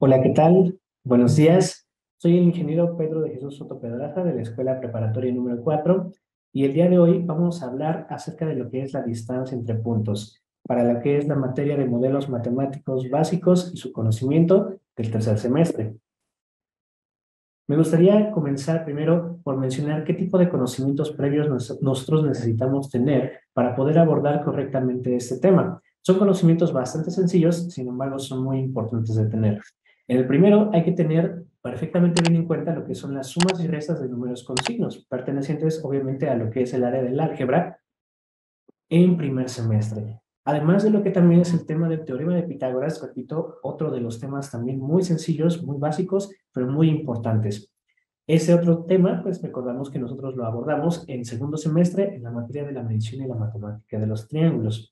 Hola, ¿qué tal? Buenos días. Soy el ingeniero Pedro de Jesús Soto Pedraza de la Escuela Preparatoria número 4 y el día de hoy vamos a hablar acerca de lo que es la distancia entre puntos, para lo que es la materia de modelos matemáticos básicos y su conocimiento del tercer semestre. Me gustaría comenzar primero por mencionar qué tipo de conocimientos previos nosotros necesitamos tener para poder abordar correctamente este tema. Son conocimientos bastante sencillos, sin embargo, son muy importantes de tener. En el primero, hay que tener perfectamente bien en cuenta lo que son las sumas y restas de números con signos, pertenecientes obviamente a lo que es el área del álgebra en primer semestre. Además de lo que también es el tema del teorema de Pitágoras, repito, otro de los temas también muy sencillos, muy básicos, pero muy importantes. Ese otro tema, pues recordamos que nosotros lo abordamos en segundo semestre en la materia de la medición y la matemática de los triángulos.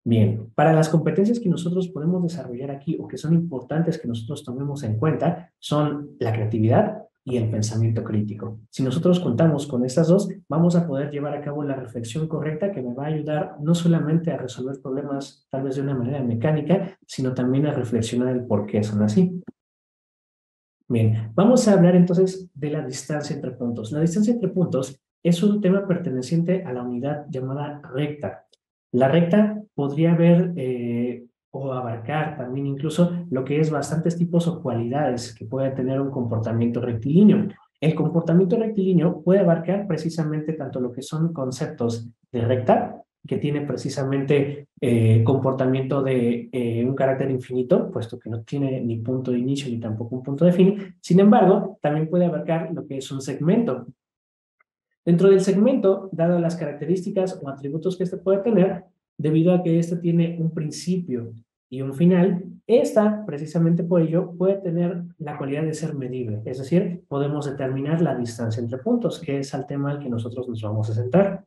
Bien, para las competencias que nosotros podemos desarrollar aquí o que son importantes que nosotros tomemos en cuenta son la creatividad y el pensamiento crítico. Si nosotros contamos con estas dos, vamos a poder llevar a cabo la reflexión correcta que me va a ayudar no solamente a resolver problemas tal vez de una manera mecánica, sino también a reflexionar el por qué son así. Bien, vamos a hablar entonces de la distancia entre puntos. La distancia entre puntos es un tema perteneciente a la unidad llamada recta. La recta podría ver o abarcar también incluso lo que es bastantes tipos o cualidades que puede tener un comportamiento rectilíneo. El comportamiento rectilíneo puede abarcar precisamente tanto lo que son conceptos de recta, que tiene precisamente comportamiento de un carácter infinito, puesto que no tiene ni punto de inicio ni tampoco un punto de fin. Sin embargo, también puede abarcar lo que es un segmento. Dentro del segmento, dadas las características o atributos que este puede tener, debido a que este tiene un principio y un final, esta, precisamente por ello, puede tener la cualidad de ser medible. Es decir, podemos determinar la distancia entre puntos, que es el tema al que nosotros nos vamos a centrar.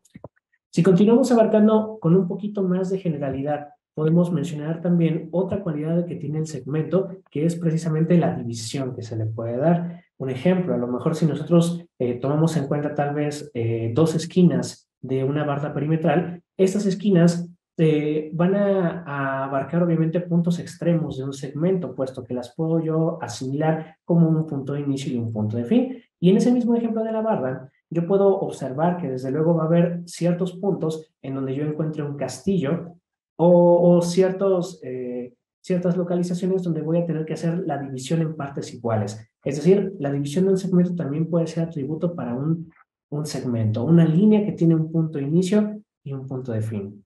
Si continuamos abarcando con un poquito más de generalidad, podemos mencionar también otra cualidad que tiene el segmento, que es precisamente la división que se le puede dar. Un ejemplo, a lo mejor si nosotros tomamos en cuenta tal vez dos esquinas de una barra perimetral, estas esquinas van a abarcar obviamente puntos extremos de un segmento, puesto que las puedo yo asimilar como un punto de inicio y un punto de fin. Y en ese mismo ejemplo de la barra, yo puedo observar que desde luego va a haber ciertos puntos en donde yo encuentre un castillo o ciertas localizaciones donde voy a tener que hacer la división en partes iguales. Es decir, la división de un segmento también puede ser atributo para un segmento, una línea que tiene un punto de inicio y un punto de fin.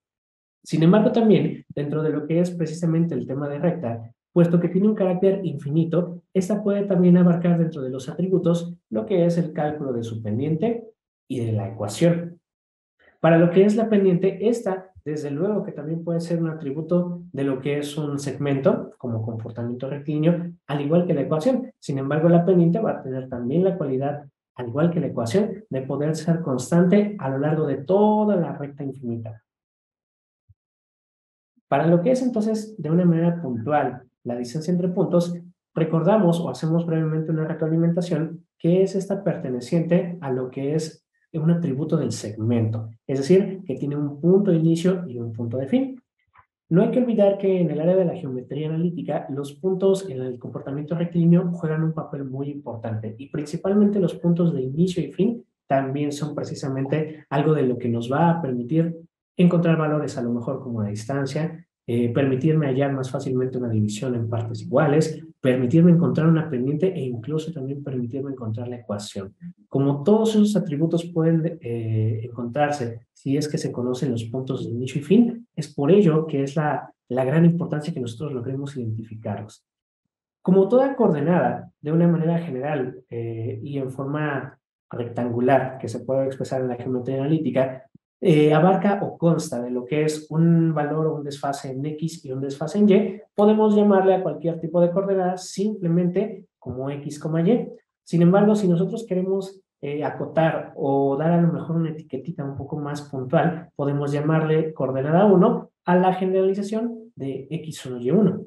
Sin embargo, también dentro de lo que es precisamente el tema de recta, puesto que tiene un carácter infinito, esta puede también abarcar dentro de los atributos lo que es el cálculo de su pendiente y de la ecuación. Para lo que es la pendiente, esta, desde luego que también puede ser un atributo de lo que es un segmento, como comportamiento rectilíneo, al igual que la ecuación. Sin embargo, la pendiente va a tener también la cualidad, al igual que la ecuación, de poder ser constante a lo largo de toda la recta infinita. Para lo que es entonces de una manera puntual la distancia entre puntos, recordamos o hacemos brevemente una retroalimentación que es esta perteneciente a lo que es un atributo del segmento, es decir, que tiene un punto de inicio y un punto de fin. No hay que olvidar que en el área de la geometría analítica, los puntos en el comportamiento rectilíneo juegan un papel muy importante y principalmente los puntos de inicio y fin también son precisamente algo de lo que nos va a permitir encontrar valores a lo mejor como la distancia, permitirme hallar más fácilmente una división en partes iguales, permitirme encontrar una pendiente e incluso también permitirme encontrar la ecuación. Como todos esos atributos pueden encontrarse si es que se conocen los puntos de inicio y fin, es por ello que es la gran importancia que nosotros logremos identificarlos. Como toda coordenada, de una manera general y en forma rectangular, que se puede expresar en la geometría analítica, abarca o consta de lo que es un valor o un desfase en X y un desfase en Y, podemos llamarle a cualquier tipo de coordenada simplemente como X, Y. Sin embargo, si nosotros queremos acotar o dar a lo mejor una etiquetita un poco más puntual, podemos llamarle coordenada 1 a la generalización de X1 y 1.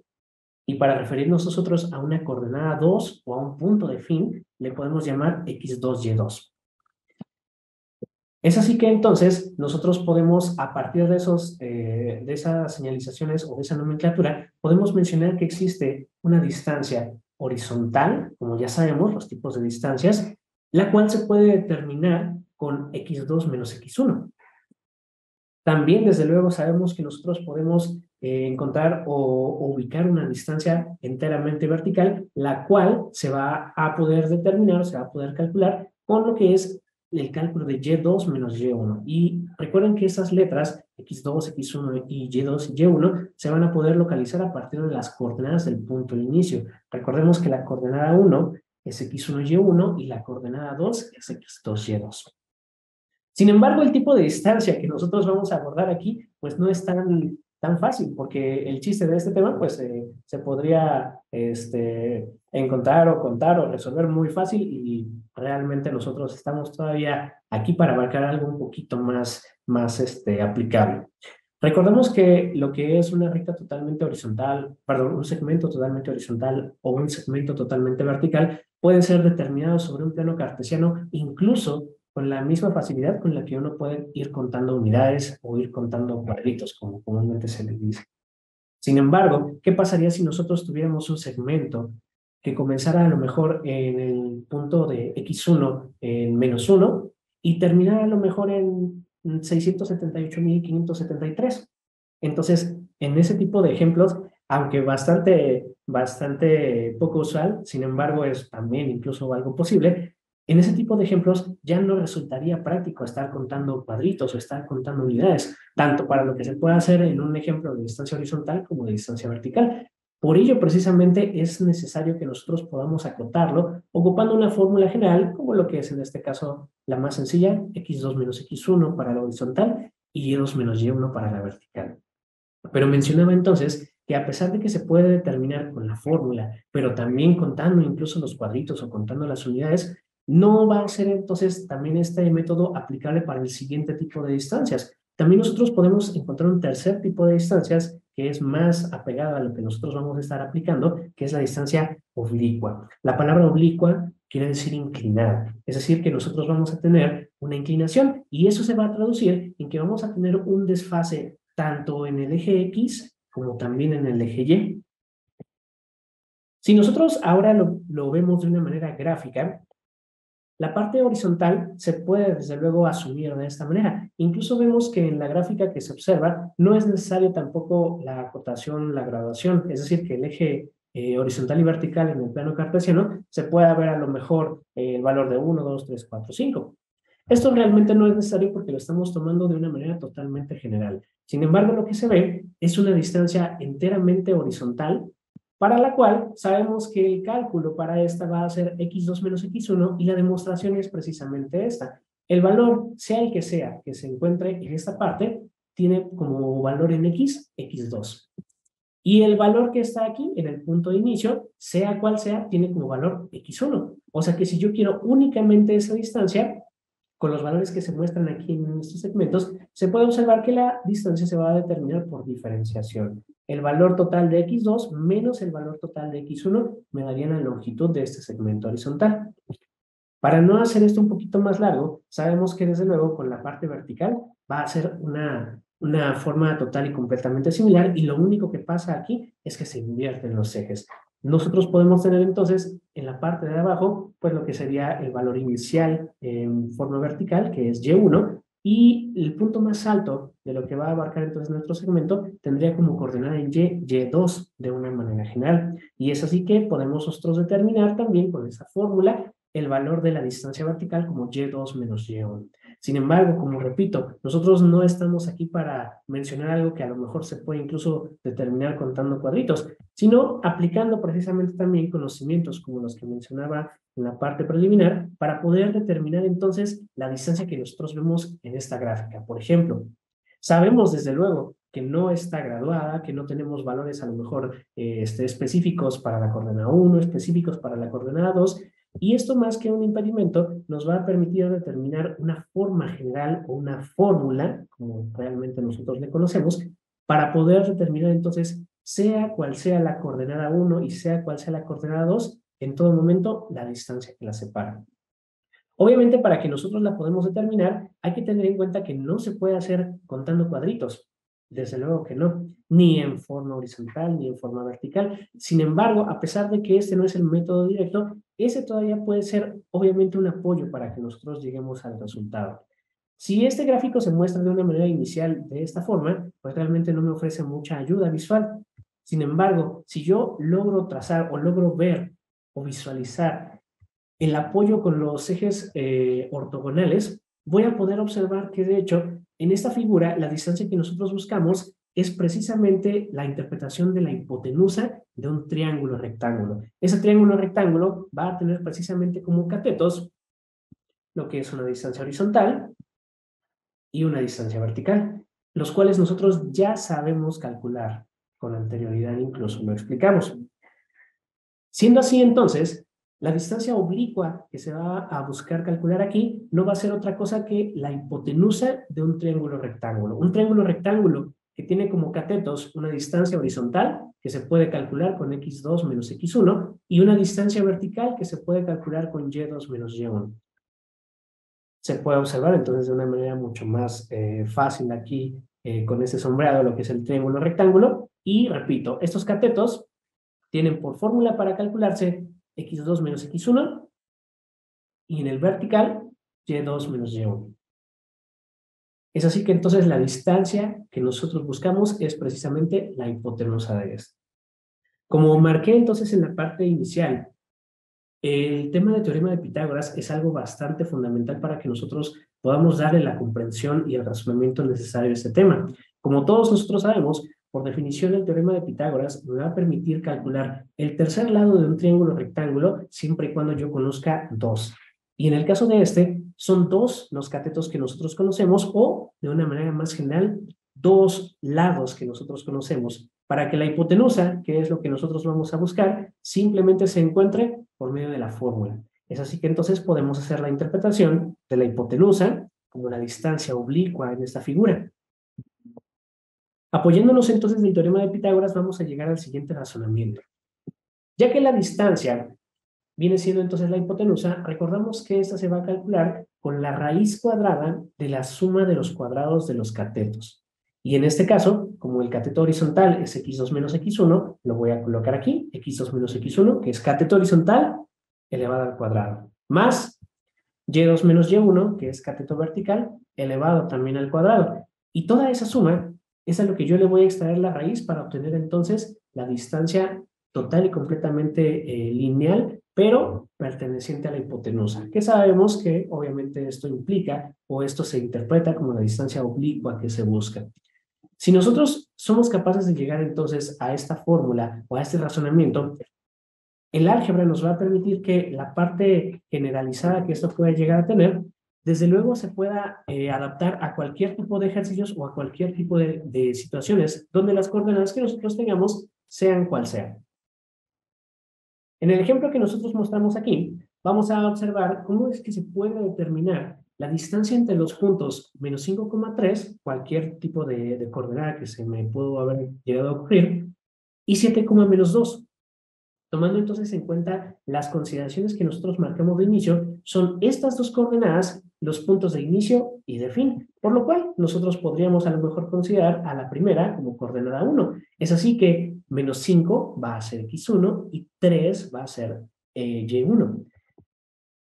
Y para referirnos nosotros a una coordenada 2 o a un punto de fin, le podemos llamar X2, Y2. Es así que entonces nosotros podemos, a partir de de esas señalizaciones o de esa nomenclatura, podemos mencionar que existe una distancia horizontal, como ya sabemos, los tipos de distancias, la cual se puede determinar con x2 menos x1. También, desde luego, sabemos que nosotros podemos encontrar o ubicar una distancia enteramente vertical, la cual se va a poder determinar, se va a poder calcular con lo que es el cálculo de y2 menos y1. Y recuerden que estas letras, x2, x1 y y2 y y1, se van a poder localizar a partir de las coordenadas del punto de inicio. Recordemos que la coordenada 1 es x1, y1 y la coordenada 2 es x2, y2. Sin embargo, el tipo de distancia que nosotros vamos a abordar aquí, pues no es tan fácil, porque el chiste de este tema, pues se podría encontrar o contar o resolver muy fácil y realmente nosotros estamos todavía aquí para abarcar algo un poquito más aplicable. Recordemos que lo que es una recta totalmente horizontal, perdón, un segmento totalmente horizontal o un segmento totalmente vertical pueden ser determinados sobre un plano cartesiano, incluso con la misma facilidad con la que uno puede ir contando unidades o ir contando cuadritos, como comúnmente se les dice. Sin embargo, ¿qué pasaría si nosotros tuviéramos un segmento que comenzara a lo mejor en el punto de x1 en -1 y terminara a lo mejor en 678.573? Entonces, en ese tipo de ejemplos, aunque bastante poco usual, sin embargo, es también incluso algo posible, en ese tipo de ejemplos ya no resultaría práctico estar contando cuadritos o estar contando unidades, tanto para lo que se puede hacer en un ejemplo de distancia horizontal como de distancia vertical. Por ello, precisamente, es necesario que nosotros podamos acotarlo ocupando una fórmula general, como lo que es en este caso la más sencilla, x2 menos x1 para la horizontal y y2 menos y1 para la vertical. Pero mencionaba entonces que a pesar de que se puede determinar con la fórmula, pero también contando incluso los cuadritos o contando las unidades, no va a ser entonces también este método aplicable para el siguiente tipo de distancias. También nosotros podemos encontrar un tercer tipo de distancias que es más apegada a lo que nosotros vamos a estar aplicando, que es la distancia oblicua. La palabra oblicua quiere decir inclinada, es decir, que nosotros vamos a tener una inclinación y eso se va a traducir en que vamos a tener un desfase tanto en el eje X como también en el eje Y. Si nosotros ahora lo vemos de una manera gráfica, la parte horizontal se puede desde luego asumir de esta manera. Incluso vemos que en la gráfica que se observa no es necesario tampoco la acotación, la graduación, es decir, que el eje horizontal y vertical en el plano cartesiano se pueda ver a lo mejor el valor de 1, 2, 3, 4, 5. Esto realmente no es necesario porque lo estamos tomando de una manera totalmente general. Sin embargo, lo que se ve es una distancia enteramente horizontal para la cual sabemos que el cálculo para esta va a ser x2 menos x1 y la demostración es precisamente esta. El valor, sea el que sea que se encuentre en esta parte, tiene como valor en x, x2. Y el valor que está aquí en el punto de inicio, sea cual sea, tiene como valor x1. O sea que si yo quiero únicamente esa distancia, con los valores que se muestran aquí en estos segmentos, se puede observar que la distancia se va a determinar por diferenciación. El valor total de x2 menos el valor total de x1 me darían la longitud de este segmento horizontal. Para no hacer esto un poquito más largo, sabemos que desde luego con la parte vertical va a ser una forma total y completamente similar y lo único que pasa aquí es que se invierten los ejes. Nosotros podemos tener entonces en la parte de abajo pues lo que sería el valor inicial en forma vertical que es y1 y el punto más alto de lo que va a abarcar entonces nuestro segmento tendría como coordenada en y2 de una manera general. Y es así que podemos nosotros determinar también con esa fórmula el valor de la distancia vertical como y2 menos y1. Sin embargo, como repito, nosotros no estamos aquí para mencionar algo que a lo mejor se puede incluso determinar contando cuadritos, sino aplicando precisamente también conocimientos como los que mencionaba en la parte preliminar para poder determinar entonces la distancia que nosotros vemos en esta gráfica. Por ejemplo, sabemos desde luego que no está graduada, que no tenemos valores a lo mejor específicos para la coordenada 1, específicos para la coordenada 2, y esto más que un impedimento nos va a permitir determinar una forma general o una fórmula, como realmente nosotros le conocemos, para poder determinar entonces, sea cual sea la coordenada 1 y sea cual sea la coordenada 2, en todo momento la distancia que la separa. Obviamente, para que nosotros la podamos determinar, hay que tener en cuenta que no se puede hacer contando cuadritos. Desde luego que no, ni en forma horizontal, ni en forma vertical. Sin embargo, a pesar de que este no es el método directo, ese todavía puede ser, obviamente, un apoyo para que nosotros lleguemos al resultado. Si este gráfico se muestra de una manera inicial de esta forma, pues realmente no me ofrece mucha ayuda visual. Sin embargo, si yo logro trazar o logro ver o visualizar el apoyo con los ejes ortogonales, voy a poder observar que de hecho en esta figura la distancia que nosotros buscamos es precisamente la interpretación de la hipotenusa de un triángulo rectángulo. Ese triángulo rectángulo va a tener precisamente como catetos lo que es una distancia horizontal y una distancia vertical, los cuales nosotros ya sabemos calcular con anterioridad, incluso lo explicamos. Siendo así, entonces, la distancia oblicua que se va a buscar calcular aquí no va a ser otra cosa que la hipotenusa de un triángulo rectángulo. Un triángulo rectángulo que tiene como catetos una distancia horizontal que se puede calcular con x2 menos x1 y una distancia vertical que se puede calcular con y2 menos y1. Se puede observar entonces de una manera mucho más fácil aquí con este sombreado lo que es el triángulo rectángulo. Y repito, estos catetos tienen por fórmula para calcularse x2 menos x1 y en el vertical y2 menos y1. Es así que entonces la distancia que nosotros buscamos es precisamente la hipotenusa de esto. Como marqué entonces en la parte inicial, el tema de teorema de Pitágoras es algo bastante fundamental para que nosotros podamos darle la comprensión y el razonamiento necesario a este tema. Como todos nosotros sabemos, por definición el teorema de Pitágoras me va a permitir calcular el tercer lado de un triángulo rectángulo siempre y cuando yo conozca dos. Y en el caso de este, son dos los catetos que nosotros conocemos o, de una manera más general, dos lados que nosotros conocemos para que la hipotenusa, que es lo que nosotros vamos a buscar, simplemente se encuentre por medio de la fórmula. Es así que entonces podemos hacer la interpretación de la hipotenusa como la distancia oblicua en esta figura. Apoyándonos entonces del teorema de Pitágoras, vamos a llegar al siguiente razonamiento. Ya que la distancia viene siendo entonces la hipotenusa, recordamos que esta se va a calcular con la raíz cuadrada de la suma de los cuadrados de los catetos. Y en este caso, como el cateto horizontal es x2 menos x1, lo voy a colocar aquí, x2 menos x1, que es cateto horizontal elevado al cuadrado, más y2 menos y1, que es cateto vertical, elevado también al cuadrado. Y toda esa suma es a lo que yo le voy a extraer la raíz para obtener entonces la distancia total y completamente lineal, pero perteneciente a la hipotenusa, que sabemos que obviamente esto implica o esto se interpreta como la distancia oblicua que se busca. Si nosotros somos capaces de llegar entonces a esta fórmula o a este razonamiento, el álgebra nos va a permitir que la parte generalizada que esto pueda llegar a tener, desde luego se pueda adaptar a cualquier tipo de ejercicios o a cualquier tipo de situaciones donde las coordenadas que nosotros tengamos sean cual sean. En el ejemplo que nosotros mostramos aquí, vamos a observar cómo es que se puede determinar la distancia entre los puntos menos 5,3, cualquier tipo de coordenada que se me pudo haber llegado a ocurrir, y 7,-2. Tomando entonces en cuenta las consideraciones que nosotros marcamos de inicio, son estas dos coordenadas los puntos de inicio y de fin, por lo cual nosotros podríamos a lo mejor considerar a la primera como coordenada 1. Es así que menos 5 va a ser x1 y 3 va a ser y1.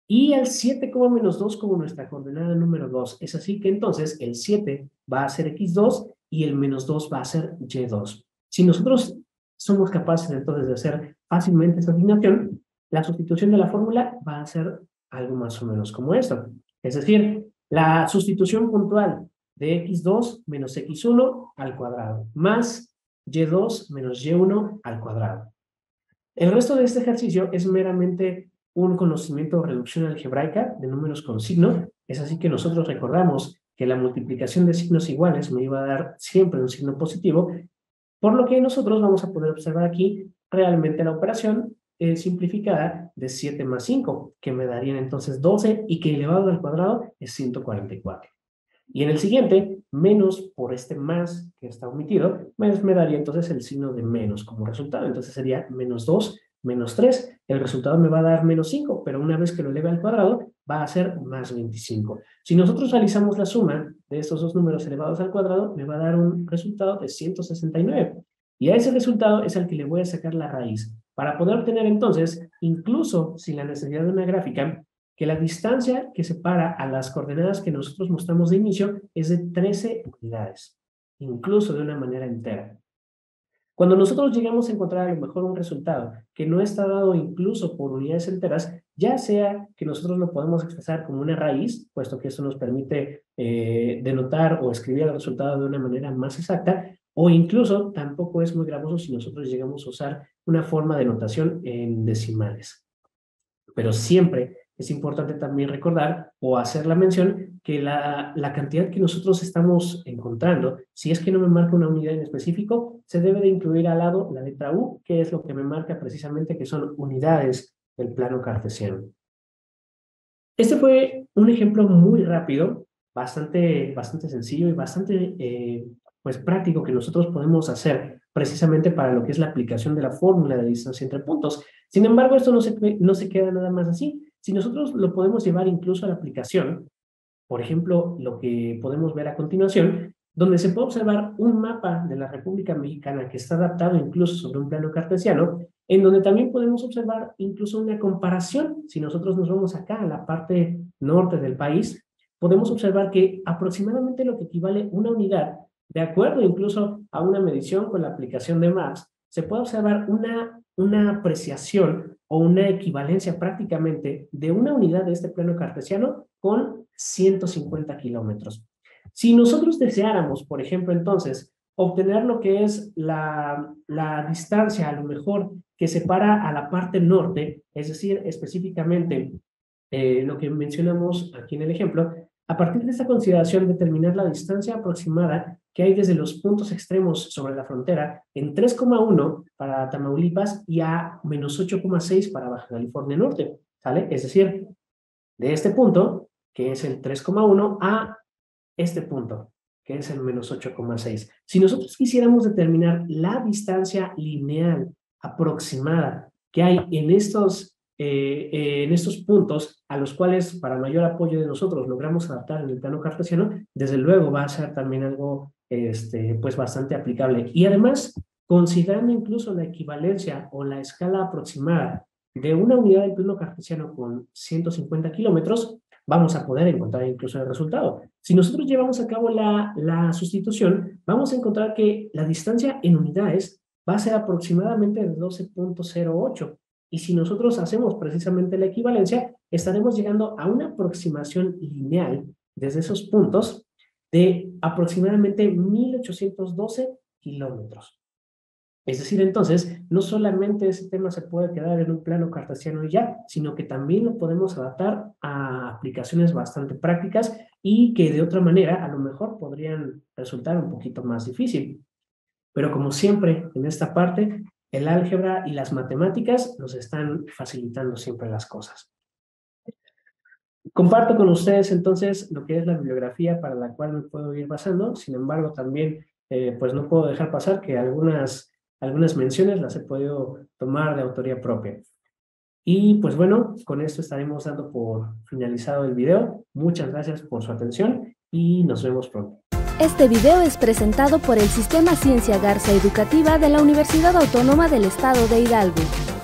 Y el 7,-2 como nuestra coordenada número 2. Es así que entonces el 7 va a ser x2 y el menos 2 va a ser y2. Si nosotros somos capaces entonces de hacer fácilmente esta asignación, la sustitución de la fórmula va a ser algo más o menos como esto. Es decir, la sustitución puntual de x2 menos x1 al cuadrado, más y2 menos y1 al cuadrado. El resto de este ejercicio es meramente un conocimiento o reducción algebraica de números con signo. Es así que nosotros recordamos que la multiplicación de signos iguales me iba a dar siempre un signo positivo, por lo que nosotros vamos a poder observar aquí realmente la operación simplificada de 7 más 5, que me darían entonces 12 y que elevado al cuadrado es 144. Y en el siguiente, menos por este más que está omitido, me daría entonces el signo de menos como resultado. Entonces sería menos 2 menos 3. El resultado me va a dar menos 5, pero una vez que lo eleve al cuadrado, va a ser más 25. Si nosotros realizamos la suma de estos dos números elevados al cuadrado, me va a dar un resultado de 169. Y a ese resultado es al que le voy a sacar la raíz, para poder obtener entonces, incluso sin la necesidad de una gráfica, que la distancia que separa a las coordenadas que nosotros mostramos de inicio es de 13 unidades, incluso de una manera entera. Cuando nosotros llegamos a encontrar a lo mejor un resultado que no está dado incluso por unidades enteras, ya sea que nosotros lo podemos expresar como una raíz, puesto que eso nos permite denotar o escribir el resultado de una manera más exacta, o incluso tampoco es muy gravoso si nosotros llegamos a usar una forma de notación en decimales. Pero siempre es importante también recordar o hacer la mención que la cantidad que nosotros estamos encontrando, si es que no me marca una unidad en específico, se debe de incluir al lado la letra U, que es lo que me marca precisamente que son unidades del plano cartesiano. Este fue un ejemplo muy rápido, bastante sencillo y bastante pues práctico que nosotros podemos hacer precisamente para lo que es la aplicación de la fórmula de distancia entre puntos. Sin embargo, esto no se queda nada más así. Si nosotros lo podemos llevar incluso a la aplicación, por ejemplo, lo que podemos ver a continuación, donde se puede observar un mapa de la República Mexicana que está adaptado incluso sobre un plano cartesiano, en donde también podemos observar incluso una comparación. Si nosotros nos vamos acá a la parte norte del país, podemos observar que aproximadamente lo que equivale una unidad, de acuerdo incluso a una medición con la aplicación de Maps, se puede observar una apreciación o una equivalencia prácticamente de una unidad de este plano cartesiano con 150 kilómetros. Si nosotros deseáramos, por ejemplo, entonces, obtener lo que es la distancia a lo mejor que separa a la parte norte, es decir, específicamente lo que mencionamos aquí en el ejemplo, a partir de esta consideración determinar la distancia aproximada que hay desde los puntos extremos sobre la frontera en 3,1 para Tamaulipas y a menos 8,6 para Baja California Norte, ¿sale? Es decir, de este punto, que es el 3,1, a este punto, que es el menos 8,6. Si nosotros quisiéramos determinar la distancia lineal aproximada que hay en estos puntos a los cuales, para mayor apoyo de nosotros, logramos adaptar en el plano cartesiano, desde luego va a ser también algo pues bastante aplicable. Y además, considerando incluso la equivalencia o la escala aproximada de una unidad del plano cartesiano con 150 kilómetros, vamos a poder encontrar incluso el resultado. Si nosotros llevamos a cabo la sustitución, vamos a encontrar que la distancia en unidades va a ser aproximadamente de 12,08. Y si nosotros hacemos precisamente la equivalencia, estaremos llegando a una aproximación lineal desde esos puntos de aproximadamente 1812 kilómetros. Es decir, entonces, no solamente ese tema se puede quedar en un plano cartesiano y ya, sino que también lo podemos adaptar a aplicaciones bastante prácticas y que de otra manera a lo mejor podrían resultar un poquito más difícil. Pero como siempre en esta parte, el álgebra y las matemáticas nos están facilitando siempre las cosas. Comparto con ustedes entonces lo que es la bibliografía para la cual me puedo ir basando. Sin embargo, también pues no puedo dejar pasar que algunas menciones las he podido tomar de autoría propia. Y pues bueno, con esto estaremos dando por finalizado el video. Muchas gracias por su atención y nos vemos pronto. Este video es presentado por el Sistema Ciencia Garza Educativa de la Universidad Autónoma del Estado de Hidalgo.